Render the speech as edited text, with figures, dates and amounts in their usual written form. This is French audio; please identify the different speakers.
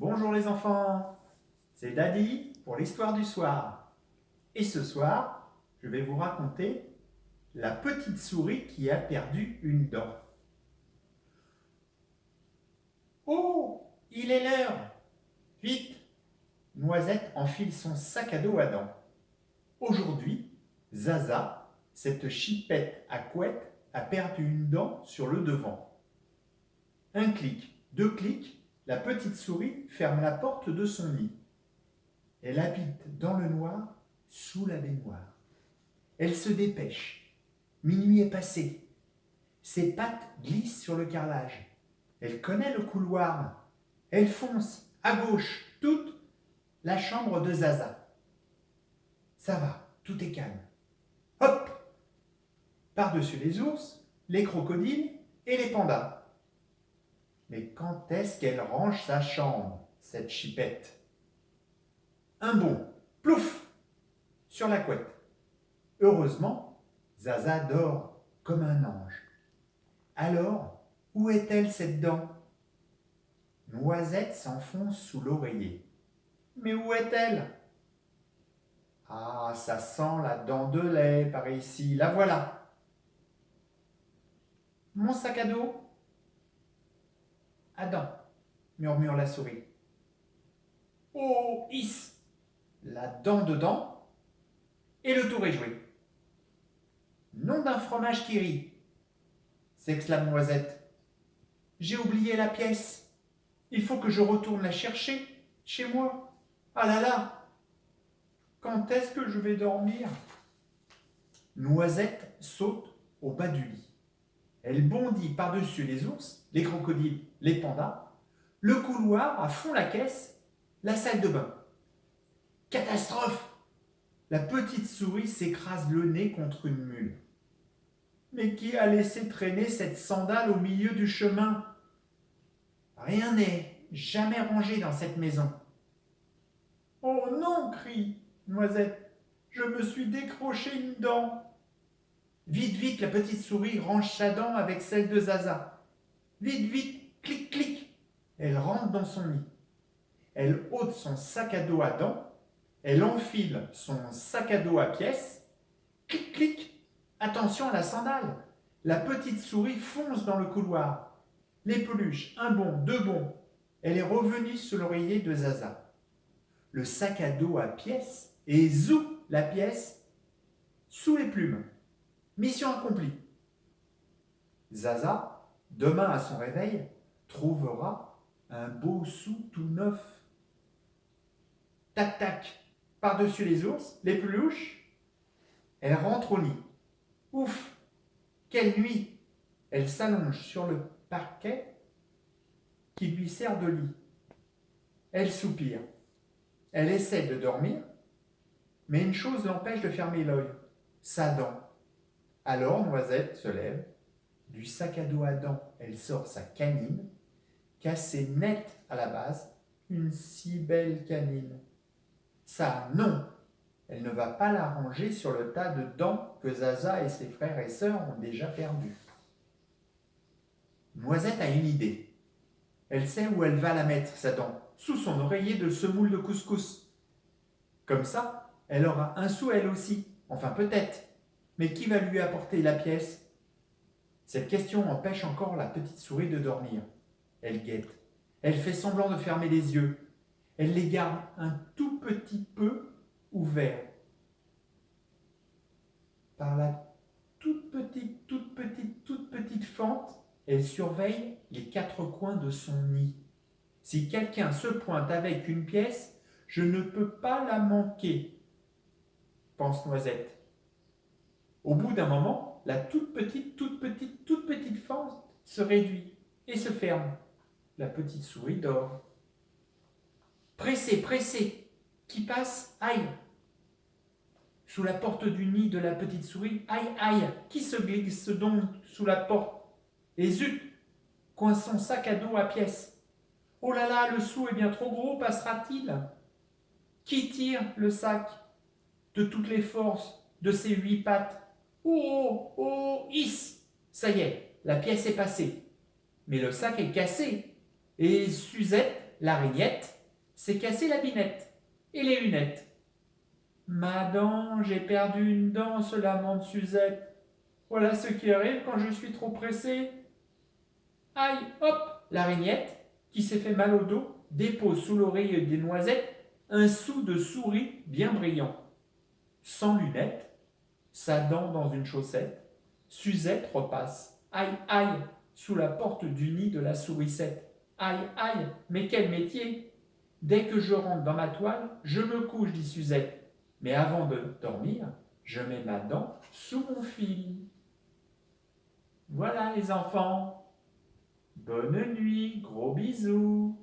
Speaker 1: Bonjour les enfants, c'est Daddy pour l'histoire du soir. Et ce soir, je vais vous raconter la petite souris qui a perdu une dent. Oh, il est l'heure! Vite! Noisette enfile son sac à dos à dents. Aujourd'hui, Zaza, cette chipette à couette, a perdu une dent sur le devant. Un clic, deux clics, la petite souris ferme la porte de son nid. Elle habite dans le noir, sous la baignoire. Elle se dépêche. Minuit est passé. Ses pattes glissent sur le carrelage. Elle connaît le couloir. Elle fonce, à gauche, toute la chambre de Zaza. Ça va, tout est calme. Hop! Par-dessus les ours, les crocodiles et les pandas. Mais quand est-ce qu'elle range sa chambre, cette chipette? Un bond, plouf, sur la couette. Heureusement, Zaza dort comme un ange. Alors, où est-elle cette dent? Noisette s'enfonce sous l'oreiller. Mais où est-elle? Ah, ça sent la dent de lait par ici, la voilà. Mon sac à dos? Adam, murmure la souris. Oh, hiss! La dent dedans, et le tour est joué. Nom d'un fromage qui rit, s'exclame Noisette. J'ai oublié la pièce. Il faut que je retourne la chercher, chez moi. Ah là là! Quand est-ce que je vais dormir? Noisette saute au bas du lit. Elle bondit par-dessus les ours, les crocodiles, les pandas, le couloir à fond la caisse, la salle de bain. Catastrophe! La petite souris s'écrase le nez contre une mule. Mais qui a laissé traîner cette sandale au milieu du chemin? Rien n'est jamais rangé dans cette maison. Oh non, crie Noisette, je me suis décroché une dent. Vite, vite, la petite souris range sa dent avec celle de Zaza. Vite, vite, clic, clic. Elle rentre dans son nid. Elle ôte son sac à dos à dents. Elle enfile son sac à dos à pièces. Clic, clic. Attention à la sandale. La petite souris fonce dans le couloir. Les peluches, un bond, deux bonds. Elle est revenue sous l'oreiller de Zaza. Le sac à dos à pièces et zou, la pièce sous les plumes. Mission accomplie. Zaza, demain à son réveil, trouvera un beau sou tout neuf. Tac, tac, par-dessus les ours, les peluches, elle rentre au nid. Ouf, quelle nuit! Elle s'allonge sur le parquet qui lui sert de lit. Elle soupire. Elle essaie de dormir, mais une chose l'empêche de fermer l'œil, sa dent. Alors Noisette se lève, du sac à dos à dents, elle sort sa canine, cassée nette à la base, une si belle canine. Ça, non, elle ne va pas la ranger sur le tas de dents que Zaza et ses frères et sœurs ont déjà perdus. Noisette a une idée. Elle sait où elle va la mettre, sa dent, sous son oreiller de semoule de couscous. Comme ça, elle aura un sou elle aussi, enfin peut-être. Mais qui va lui apporter la pièce? Cette question empêche encore la petite souris de dormir. Elle guette. Elle fait semblant de fermer les yeux. Elle les garde un tout petit peu ouverts. Par la toute petite fente, elle surveille les quatre coins de son nid. Si quelqu'un se pointe avec une pièce, je ne peux pas la manquer, pense Noisette. Au bout d'un moment, la toute petite fente se réduit et se ferme. La petite souris dort. Pressée, pressée, qui passe, aïe. Sous la porte du nid de la petite souris, aïe, aïe, qui se glisse donc sous la porte? Et zut, coince son sac à dos à pièces. Oh là là, le sou est bien trop gros, passera-t-il? Qui tire le sac de toutes les forces de ses 8 pattes? Oh, oh, hiss! Ça y est, la pièce est passée. Mais le sac est cassé. Et Suzette, La Rignette s'est cassé la binette et les lunettes. Ma dent, j'ai perdu une dent, se lamente Suzette. Voilà ce qui arrive quand je suis trop pressée. Aïe, hop, la Rignette, qui s'est fait mal au dos, dépose sous l'oreille des noisettes un sou de souris bien brillant. Sans lunettes, sa dent dans une chaussette, Suzette repasse, aïe, aïe, sous la porte du nid de la sourisette. Aïe, aïe, mais quel métier! Dès que je rentre dans ma toile, je me couche, dit Suzette. Mais avant de dormir, je mets ma dent sous mon fil. Voilà les enfants. Bonne nuit, gros bisous.